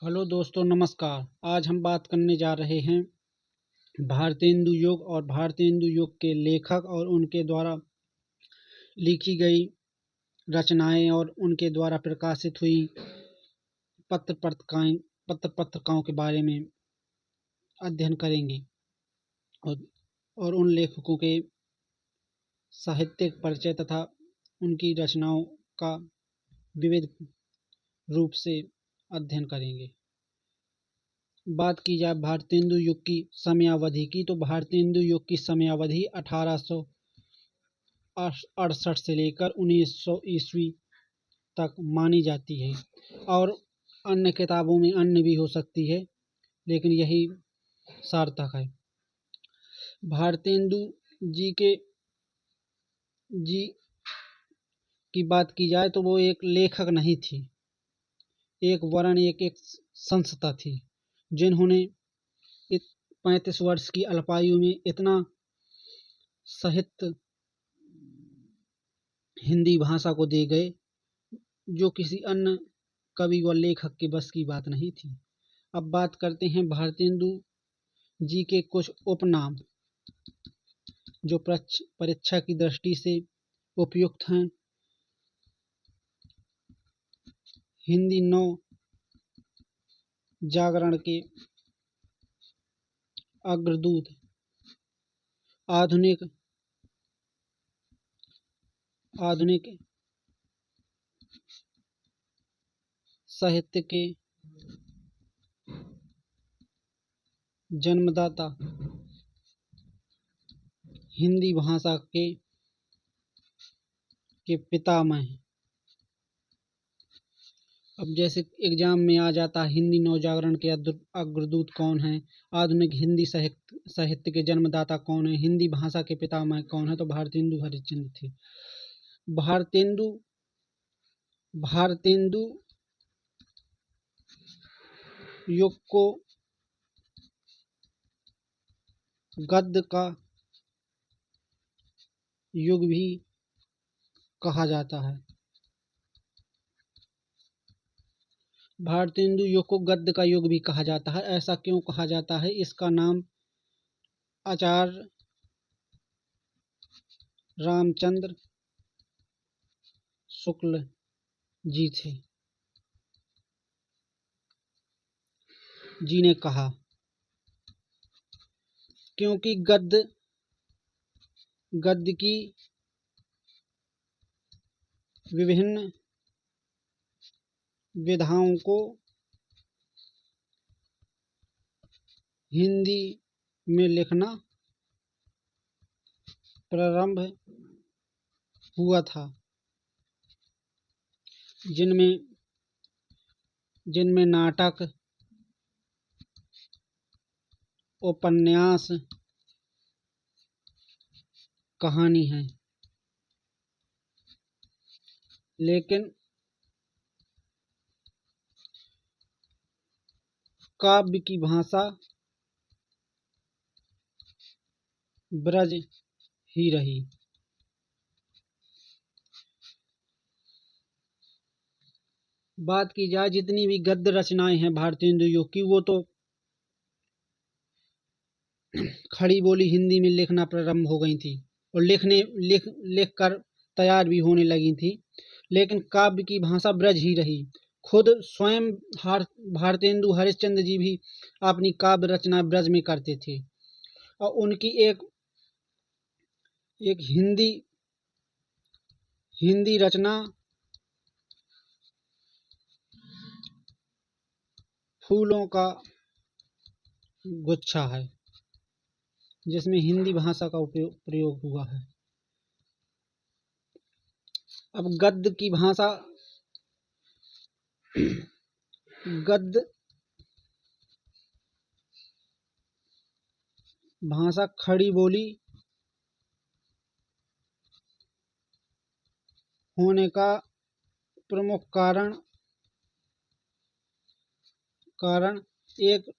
Hello दोस्तों, नमस्कार। आज हम बात करने जा रहे हैं भारतेंदु युग और भारतेंदु युग के लेखक और उनके द्वारा लिखी गई रचनाएं और उनके द्वारा प्रकाशित हुई पत्र पत्रिकाओं के बारे में अध्ययन करेंगे और उन लेखकों के साहित्यिक परिचय तथा उनकी रचनाओं का विविध रूप से अध्ययन करेंगे। बात की जाए भारतेंदु युग की समयावधि की, तो भारतेंदु युग की समयावधि 1868 से लेकर 1900 ईस्वी तक मानी जाती है और अन्य किताबों में अन्य भी हो सकती है, लेकिन यही सार्थक है। भारतेंदु जी के जी की बात की जाए तो वो एक लेखक नहीं थी, एक संस्था थी जिन्होंने 35 वर्ष की अल्पायु में इतना साहित्य हिंदी भाषा को दे गए जो किसी अन्य कवि व लेखक के बस की बात नहीं थी। अब बात करते हैं भारतेंदु जी के कुछ उपनाम जो परीक्षा की दृष्टि से उपयुक्त हैं। हिंदी नव जागरण के अग्रदूत, आधुनिक साहित्य के जन्मदाता, हिंदी भाषा के पितामह। अब जैसे एग्जाम में आ जाता है हिंदी नवजागरण के अग्रदूत कौन है, आधुनिक हिंदी साहित्य के जन्मदाता कौन है, हिंदी भाषा के पितामह कौन है, तो भारतेंदु हरिश्चंद्र थे। भारतेंदु युग को गद्य का युग भी कहा जाता है। भारतेंदु युग को गद्य का युग भी कहा जाता है। ऐसा क्यों कहा जाता है? इसका नाम आचार्य रामचंद्र शुक्ल जी ने कहा, क्योंकि गद्य की विभिन्न विधाओं को हिंदी में लिखना प्रारंभ हुआ था, जिनमें नाटक, उपन्यास, कहानी है। लेकिन काव्य की भाषा ब्रज ही रही। बात की जाए जितनी भी गद्य रचनाएं हैं भारतेंदु युग की, वो तो खड़ी बोली हिंदी में लिखना प्रारंभ हो गई थी और लिख कर तैयार भी होने लगी थी, लेकिन काव्य की भाषा ब्रज ही रही। खुद स्वयं भारतेंदु हरिश्चंद्र जी भी अपनी काव्य रचना ब्रज में करते थे और उनकी एक हिंदी रचना फूलों का गुच्छा है, जिसमें हिंदी भाषा का प्रयोग हुआ है। अब गद्य की भाषा खड़ी बोली होने का प्रमुख कारण एक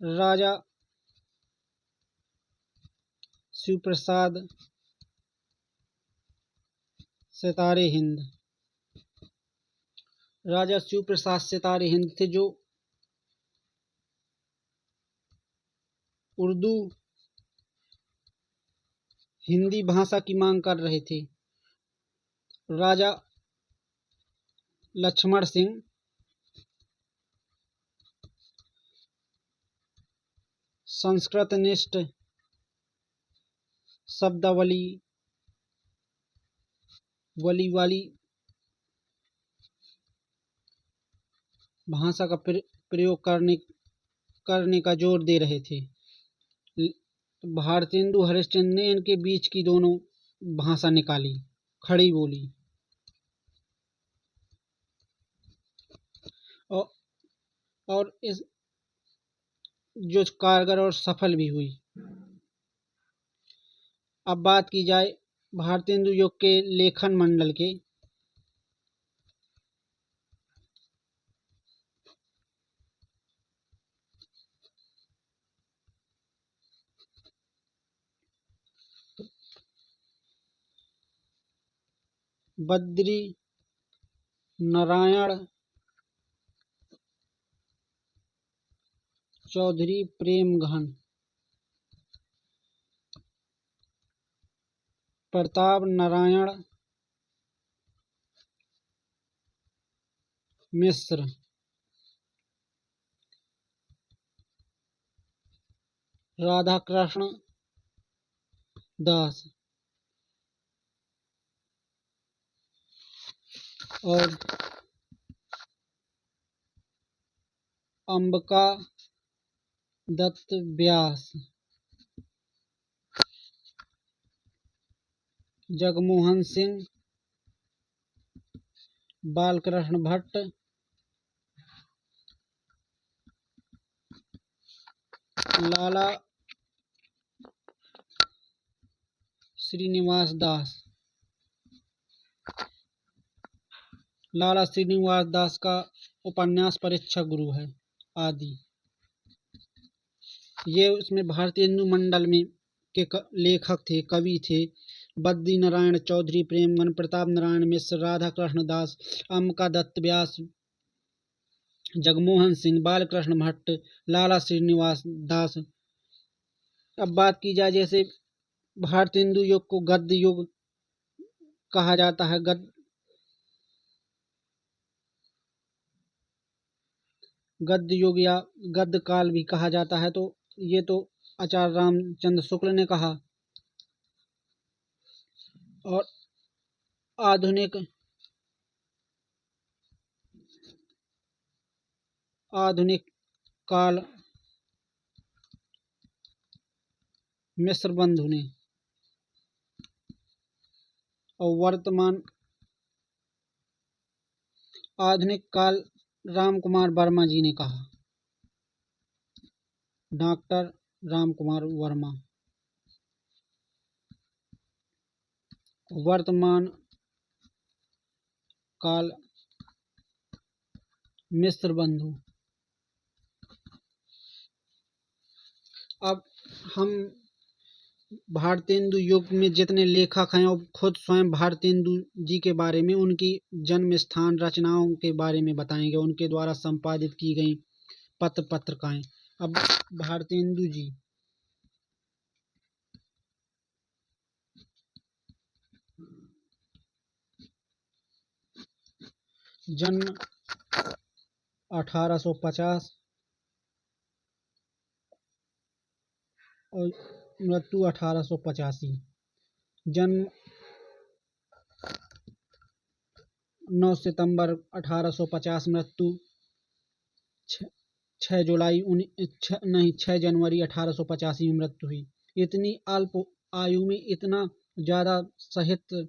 राजा शिवप्रसाद सितारे हिंद राजा शिव प्रसाद सितारे हिंद थे, जो उर्दू हिंदी भाषा की मांग कर रहे थे। राजा लक्ष्मण सिंह संस्कृतनिष्ठ शब्दावली वाली भाषा का प्रयोग करने का जोर दे रहे थे। भारतेंदु हरिश्चंद्र ने इनके बीच की दोनों भाषा निकाली, खड़ी बोली, और, और इस जो कारगर और सफल भी हुई। अब बात की जाए भारतेंदु युग के लेखन मंडल के। बद्री नारायण चौधरी प्रेम घन, प्रताप नारायण मिश्र, राधा कृष्ण दास और अंबिका दत्त व्यास, जगमोहन सिंह, बालकृष्ण भट्ट, लाला श्रीनिवास दास। लाला श्रीनिवास दास का उपन्यास परीक्षा गुरु है आदि। ये उसमें भारतेंदु मंडल में के लेखक थे, कवि थे। बद्री नारायण चौधरी प्रेमगन, प्रताप नारायण मिश्र, राधा कृष्ण दास, अंबिका दत्त व्यास, जगमोहन सिंह, बालकृष्ण भट्ट, लाला श्रीनिवास दास। अब बात की जाए, जैसे भारतेंदु युग को गद्य युग कहा जाता है, गद्य युग या गद्य काल भी कहा जाता है। तो ये तो आचार्य रामचंद्र शुक्ल ने कहा। और आधुनिक काल मिश्र बंधु ने, और वर्तमान आधुनिक काल राम कुमार वर्मा जी ने कहा, डॉक्टर राम कुमार वर्मा। वर्तमान काल मिश्र बंधु। अब हम भारतेंदु युग में जितने लेखक हैं, और खुद स्वयं भारतेंदु जी के बारे में, उनकी जन्म स्थान, रचनाओं के बारे में बताएंगे, उनके द्वारा संपादित की गई पत्रिकाएं। अब भारतेंदु जी जन्म 1850 और मृत्यु 1885। जन्म 9 सितंबर 1850, मृत्यु 6 जनवरी 1885 में मृत्यु हुई। इतनी अल्प आयु में इतना ज्यादा साहित्य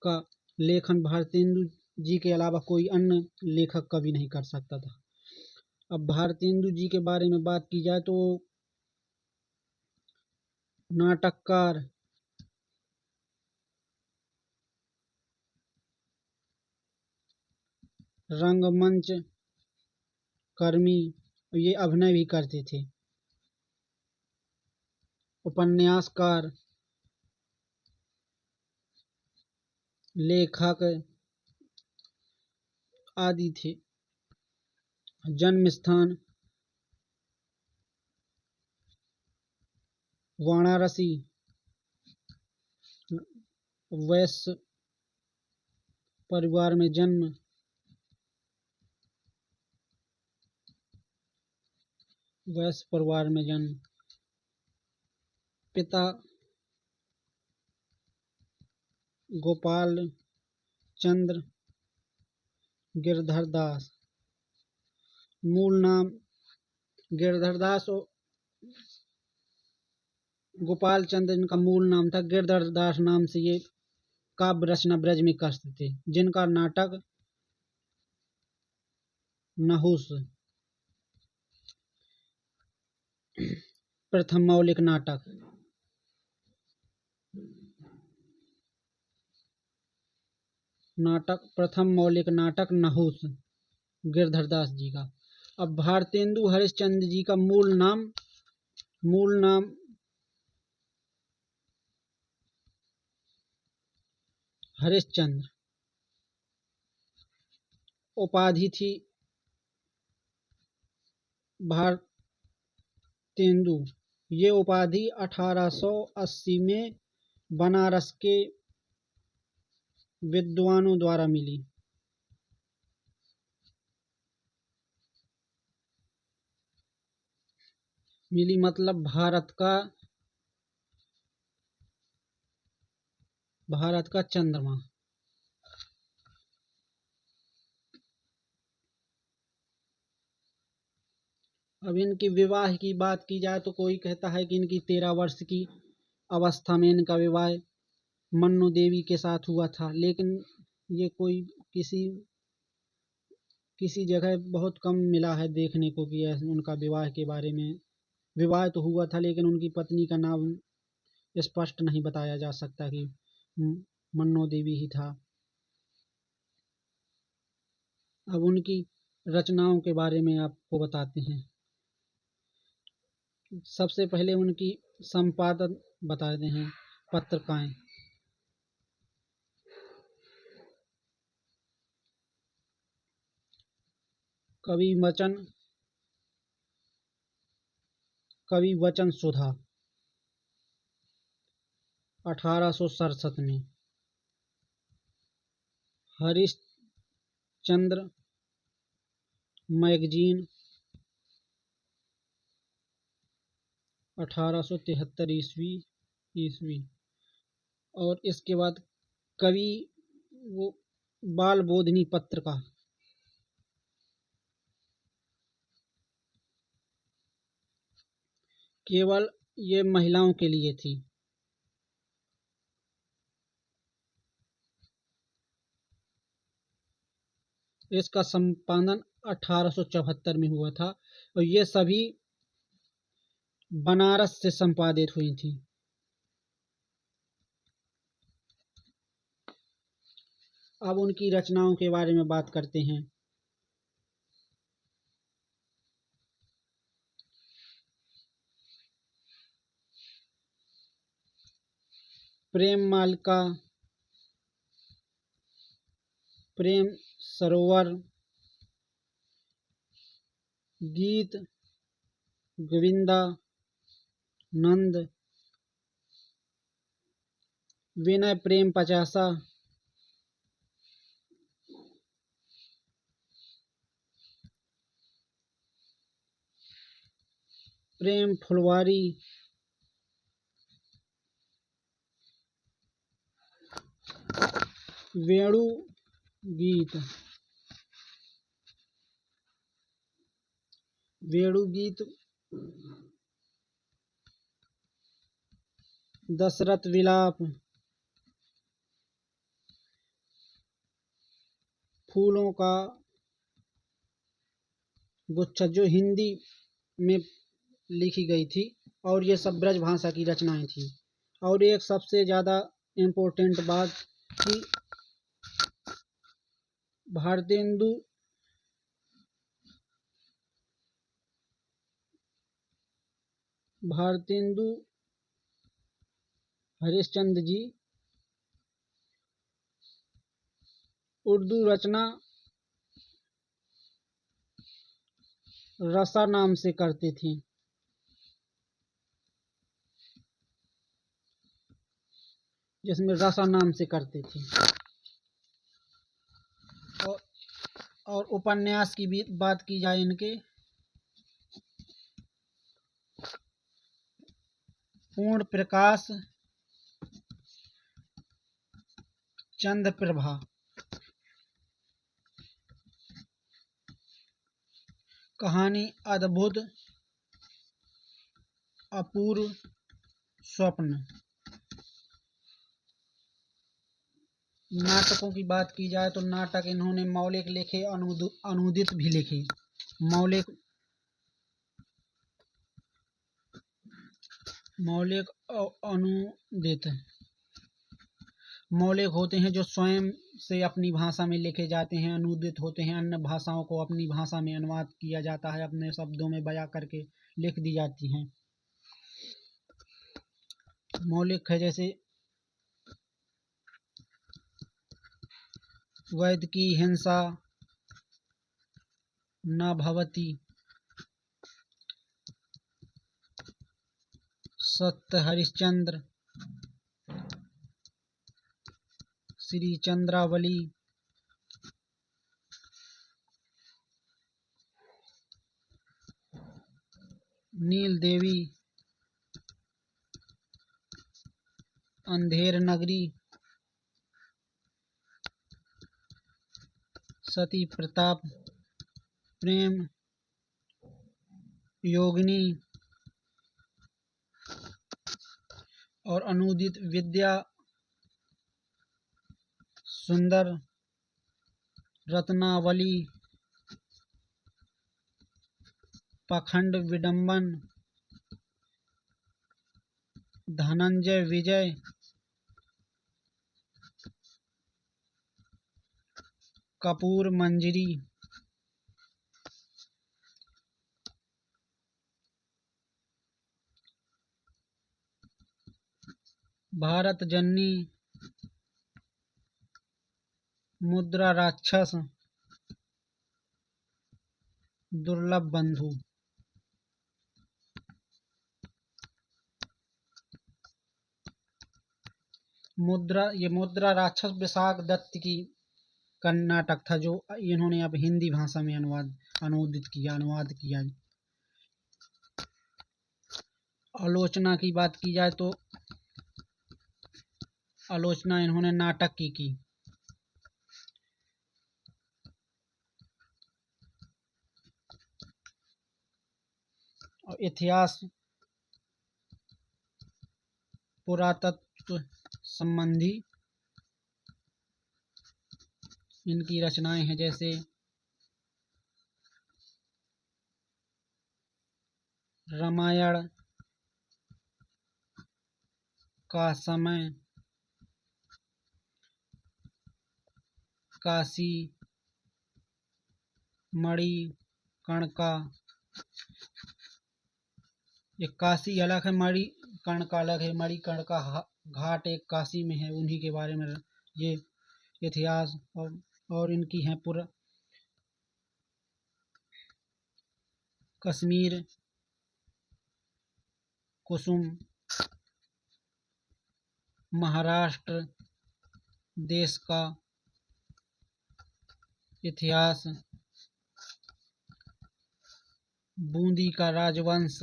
का लेखन भारतेंदु जी के अलावा कोई अन्य लेखक कभी नहीं कर सकता था। अब भारतेंदु जी के बारे में बात की जाए तो नाटककार, रंगमंच कर्मी, ये अभिनय भी करते थे, उपन्यासकार, लेखक, आदि थे। जन्म स्थान वाराणसी, वैश्य परिवार में जन्म, वैश्य परिवार में जन्म। पिता गोपाल चंद्र गिरधर दास, मूल नाम गिरधर दास और गोपाल चंद्र इनका मूल नाम था। गिरधर दास नाम से ये काव्य रचना ब्रज में करते थे, जिनका नाटक नहुस प्रथम मौलिक नाटक नहुस गिरधर दास जी का। अब भारतेंदु हरिश्चंद्र जी का मूल नाम हरिश्चंद्र, उपाधि थी भारतेंदु। ये उपाधि 1880 में बनारस के विद्वानों द्वारा मिली। मतलब भारत का चंद्रमा। अब इनके विवाह की बात की जाए तो कोई कहता है कि इनकी 13 वर्ष की अवस्था में इनका विवाह मन्नू देवी के साथ हुआ था, लेकिन ये कोई किसी जगह बहुत कम मिला है देखने को कि उनका विवाह के बारे में। विवाह तो हुआ था लेकिन उनकी पत्नी का नाम स्पष्ट नहीं बताया जा सकता कि मन्नू देवी ही था। अब उनकी रचनाओं के बारे में आपको बताते हैं। सबसे पहले उनकी संपादन बताते हैं। पत्रिकाएं, कवि वचन सुधा 1867 में, हरिश्चंद्र मैगजीन 1873 ईस्वी। और इसके बाद कवि वो बाल बोधनी पत्रिका, केवल ये महिलाओं के लिए थी। इसका संपादन 1874 में हुआ था और ये सभी बनारस से संपादित हुई थी। अब उनकी रचनाओं के बारे में बात करते हैं। प्रेम मालिका, प्रेम सरोवर, गीत गोविंदा, नंद, विनय प्रेम 50, प्रेम फुलवारी, वेणु गीत, दशरथ विलाप, फूलों का गुच्छा जो हिंदी में लिखी गई थी और ये सब ब्रज भाषा की रचनाएं थी। और एक सबसे ज़्यादा इम्पोर्टेंट बात कि भारतेंदु हरिश्चंद्र जी उर्दू रचना रसा नाम से करती थी। जिसमें रसा नाम से करती थी। और, और उपन्यास की भी बात की जाए इनके, पूर्ण प्रकाश, चंद्र प्रभा, कहानी अद्भुत, अपूर्व, स्वप्न। नाटकों की बात की जाए तो नाटक इन्होंने मौलिक लिखे, अनुदित भी लिखे। मौलिक अनुदित मौलिक होते हैं जो स्वयं से अपनी भाषा में लिखे जाते हैं। अनुदित होते हैं अन्य भाषाओं को अपनी भाषा में अनुवाद किया जाता है, अपने शब्दों में बयां करके लिख दी जाती हैं। मौलिक है जैसे वैद की हिंसा न भवती, सत्य हरिश्चंद्र, श्री चंद्रावली, नील देवी, अंधेर नगरी, सती प्रताप, प्रेम योगिनी और अनुदित विद्या सुंदर, रत्नावली, पाखंड विडंबन, धनंजय विजय, कपूर मंजरी, भारत जननी, मुद्रा राक्षस, दुर्लभ बंधु। मुद्रा राक्षस विशाख दत्त की कर्नाटक था, जो इन्होंने अब हिंदी भाषा में अनुवाद किया। आलोचना की बात की जाए तो आलोचना इन्होंने नाटक की। और इतिहास, पुरातत्व संबंधी इनकी रचनाएं हैं, जैसे रामायण का समय, काशी, मणिकर्णिका। एक काशी अलग है, मणिकर्णिका अलग है। मणिकर्णिका घाट एक काशी में है, उन्हीं के बारे में ये इतिहास। और इनकी है कश्मीर कुसुम, महाराष्ट्र देश का इतिहास, बूंदी का राजवंश,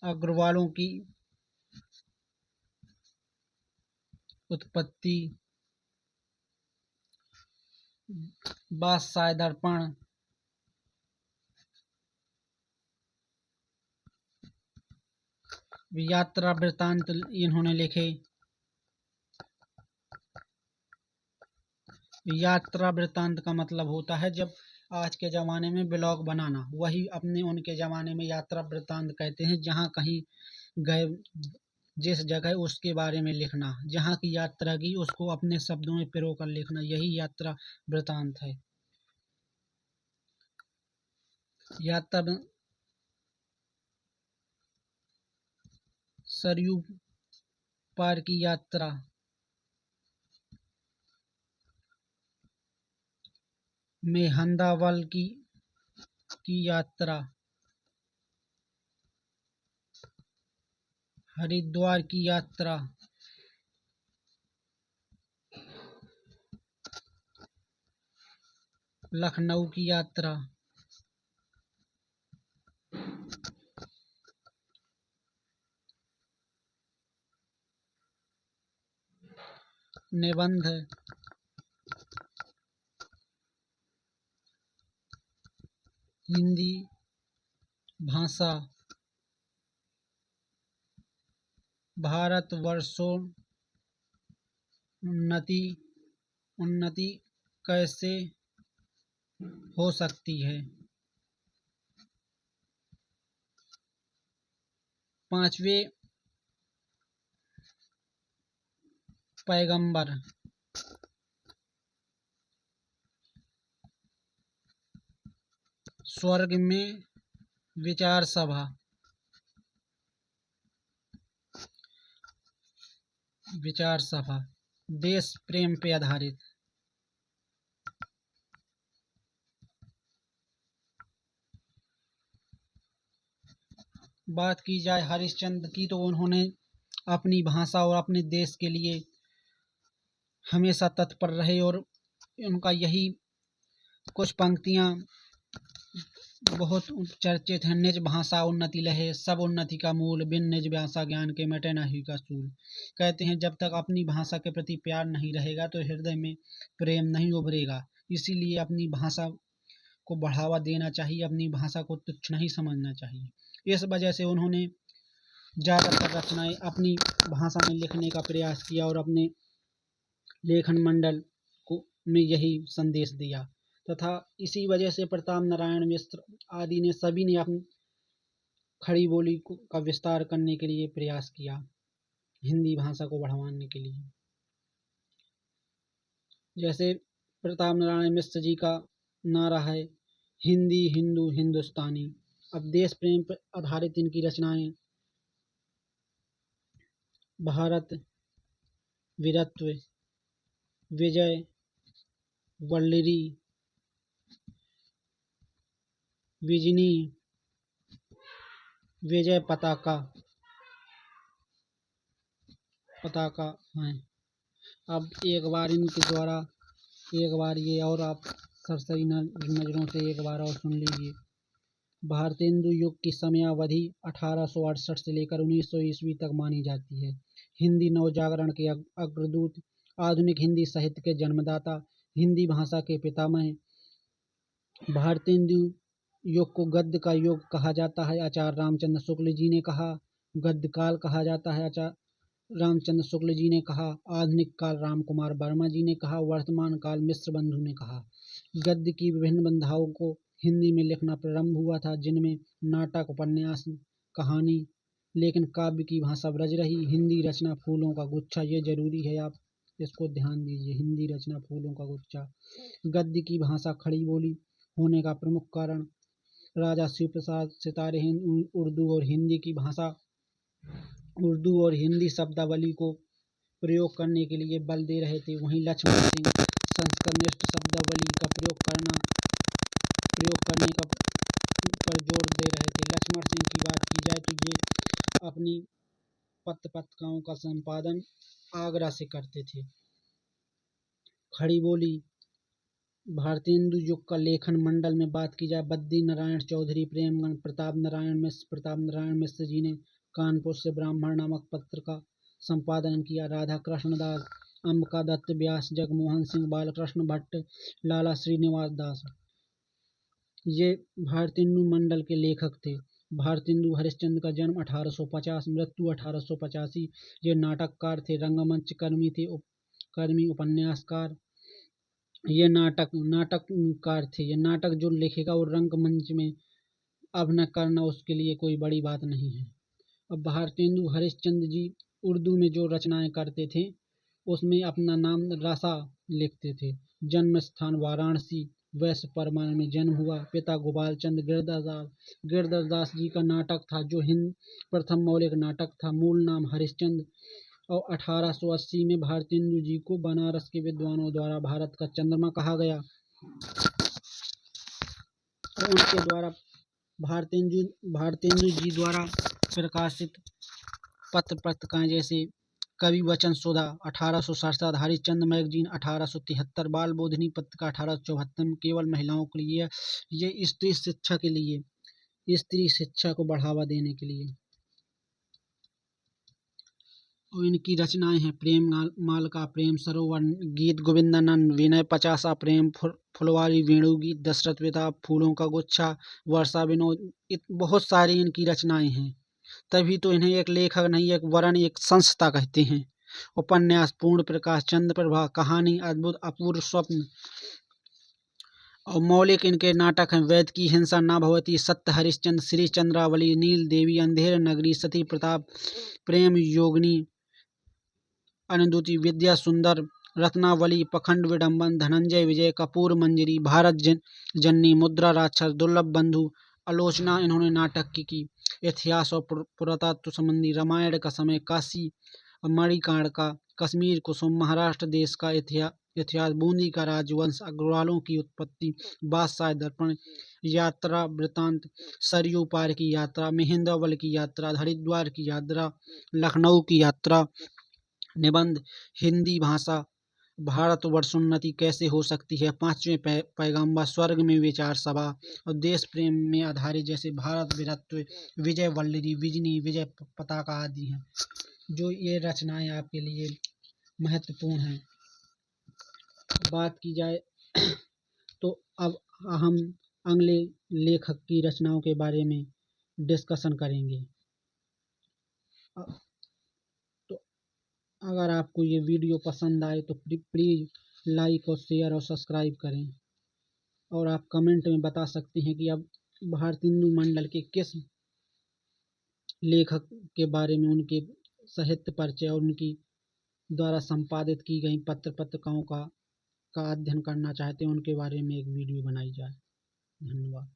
अग्रवालों की उत्पत्ति, बादशाह दर्पण, यात्रा वृत्तांत इन्होंने लिखे। यात्रा वृत्तांत का मतलब होता है जब आज के ज़माने में ब्लॉग बनाना, वही अपने उनके ज़माने में यात्रा वृत्तांत कहते हैं। जहाँ कहीं गए, जिस जगह उसके बारे में लिखना, जहाँ की यात्रा की उसको अपने शब्दों में पिरो कर लिखना, यही यात्रा वृत्तांत है। यात्रा सरयू पार की यात्रा, मेहंदावल की यात्रा, हरिद्वार की यात्रा, लखनऊ की यात्रा, निबंध, हिंदी भाषा, भारतवर्षोन्नति कैसे हो सकती है। 5वें पैगंबर, स्वर्ग में विचार सभा, देश प्रेम पे आधारित। बात की जाए हरिश्चंद्र की तो उन्होंने अपनी भाषा और अपने देश के लिए हमेशा तत्पर रहे और उनका यही कुछ पंक्तियाँ बहुत चर्चित हैं। निज भाषा उन्नति लहे, सब उन्नति का मूल, बिन निज भाषा ज्ञान के मिटे नहीं का सूल। कहते हैं जब तक अपनी भाषा के प्रति प्यार नहीं रहेगा तो हृदय में प्रेम नहीं उभरेगा। इसीलिए अपनी भाषा को बढ़ावा देना चाहिए, अपनी भाषा को तुच्छ नहीं समझना चाहिए। इस वजह से उन्होंने ज़्यादातर रचनाएं अपनी भाषा में लिखने का प्रयास किया और अपने लेखन मंडल को में यही संदेश दिया तथा इसी वजह से प्रताप नारायण मिश्र आदि ने सभी ने अपनी खड़ी बोली का विस्तार करने के लिए प्रयास किया, हिंदी भाषा को बढ़ाने के लिए। जैसे प्रताप नारायण मिश्र जी का नारा है हिंदी हिंदू हिंदुस्तानी। अब देश प्रेम पर आधारित इनकी रचनाएं भारत, वीरत्व, विजय, वल्लरी, विजनी, विजय पताका हैं। अब एक बार इनके द्वारा ये और आप सरसरी नजरों से एक बार और सुन लीजिए। भारतेंदु युग की समयावधि 1868 से लेकर 1900 ईस्वी तक मानी जाती है। हिंदी नवजागरण के अग्रदूत, आधुनिक हिंदी साहित्य के जन्मदाता, हिंदी भाषा के पितामह। भारतेंदु युग को गद्य का युग कहा जाता है, आचार्य रामचंद्र शुक्ल जी ने कहा। गद्य काल कहा जाता है, आचार्य रामचंद्र शुक्ल जी ने कहा। आधुनिक काल राम कुमार वर्मा जी ने कहा। वर्तमान काल मिश्र बंधु ने कहा। गद्य की विभिन्न बंधाओं को हिंदी में लिखना प्रारंभ हुआ था, जिनमें नाटक, उपन्यास, कहानी, लेकिन काव्य की भाषा ब्रज रही। हिंदी रचना फूलों का गुच्छा, ये जरूरी है, आप इसको ध्यान दीजिए। हिंदी रचना फूलों का गुच्छा। गद्य की भाषा खड़ी बोली होने का प्रमुख कारण राजा शिव प्रसाद सितारे उर्दू और हिंदी शब्दावली को प्रयोग करने के लिए बल दे रहे थे। वहीं लक्ष्मण सिंह संस्कृतनिष्ठ शब्दावली का प्रयोग करने पर जोर दे रहे थे। लक्ष्मण सिंह की बात की जाए तो ये अपनी पत्रिकाओं का संपादन आगरा से करते थे। खड़ी बोली भारतेंदु युग का लेखन मंडल में बात की जाए, बद्री नारायण चौधरी, प्रेमगढ़, प्रताप नारायण मिश्र जी ने कानपुर से ब्राह्मण नामक पत्र का संपादन किया। राधा कृष्ण दास, अंबिका दत्त व्यास, जगमोहन सिंह, बालकृष्ण भट्ट, लाला श्रीनिवास दास, ये भारतेंदु मंडल के लेखक थे। भारतेंदु हरिश्चंद्र का जन्म 1850, मृत्यु 1885। ये नाटककार थे, रंगमंच कर्मी, उपन्यासकार। ये नाटककार थे। ये नाटक जो लिखेगा और रंगमंच में अभिनय करना उसके लिए कोई बड़ी बात नहीं है। अब भारतेंदु हरिश्चंद्र जी उर्दू में जो रचनाएं करते थे उसमें अपना नाम रसा लिखते थे। जन्म स्थान वाराणसी, वैश्य परमान में जन्म हुआ। पिता गोपाल चंद गिरधरदास जी का नाटक था जो हिंद प्रथम मौलिक नाटक था। मूल नाम हरिश्चंद्र और 1880 में भारतेंदु जी को बनारस के विद्वानों द्वारा भारत का चंद्रमा कहा गया। तो उनके द्वारा भारतेंदु जी द्वारा प्रकाशित पत्र पत्रिकाएं जैसे कवि वचन सुधा 1867, हरिश्चंद्र मैगजीन 1873, बाल बोधिनी पत्रिका 1874 में केवल महिलाओं के लिए, ये स्त्री शिक्षा के लिए, स्त्री शिक्षा को बढ़ावा देने के लिए। और इनकी रचनाएं हैं प्रेम मालका, प्रेम सरोवर, गीत गोविंदानंद, विनय पचासा, प्रेम फुलवारी, वेणुगीत, दशरथ पिता, फूलों का गुच्छा, वर्षा विनोद, बहुत सारी इनकी रचनाएं हैं। तभी तो इन्हें एक लेखक नहीं, एक वरन एक संस्था कहते हैं। उपन्यास पूर्ण प्रकाश, चंद्र प्रभा, कहानी अद्भुत, अपूर्व स्वप्न। और मौलिक इनके नाटक हैं वैद की हिंसा न भवती, सत्य हरिश्चंद्र, श्री चंद्रावली, नील देवी, अंधेर नगरी, सती प्रताप, प्रेम योगिनी, अनुदूति, विद्या सुंदर, रत्नावली, पखंड विडंबन, धनंजय विजय, कपूर मंजरी, भारत जननी, मुद्रा राक्षस, दुर्लभ बंधु, आलोचना इन्होंने नाटक की। इतिहास और पुरातत्व संबंधी, रामायण का समय, काशी मणिकार्ण का, कश्मीर कुसुम, महाराष्ट्र देश का इतिहास, बूंदी का राजवंश, अग्रवालों की उत्पत्ति, बादशाह दर्पण, यात्रा वृतांत, सरयू पार की यात्रा, महेंद्रवल की यात्रा, हरिद्वार की यात्रा, लखनऊ की यात्रा, निबंध, हिंदी भाषा, भारतवर्षोन्नति कैसे हो सकती है, पांचवें पैगंबर, स्वर्ग में विचार सभा, और देश प्रेम में आधारित जैसे भारत वीरत्व, विजय वल्लरी, विजनी, विजय पताका आदि हैं। जो ये रचनाएं आपके लिए महत्वपूर्ण हैं। बात की जाए तो अब हम अगले लेखक की रचनाओं के बारे में डिस्कशन करेंगे। तो अगर आपको ये वीडियो पसंद आए तो प्लीज़ लाइक और शेयर और सब्सक्राइब करें। और आप कमेंट में बता सकते हैं कि अब भारतेंदु मंडल के किस लेखक के बारे में, उनके साहित्य परिचय और उनकी द्वारा संपादित की गई पत्र पत्रिकाओं का अध्ययन करना चाहते हैं, उनके बारे में एक वीडियो बनाई जाए। धन्यवाद।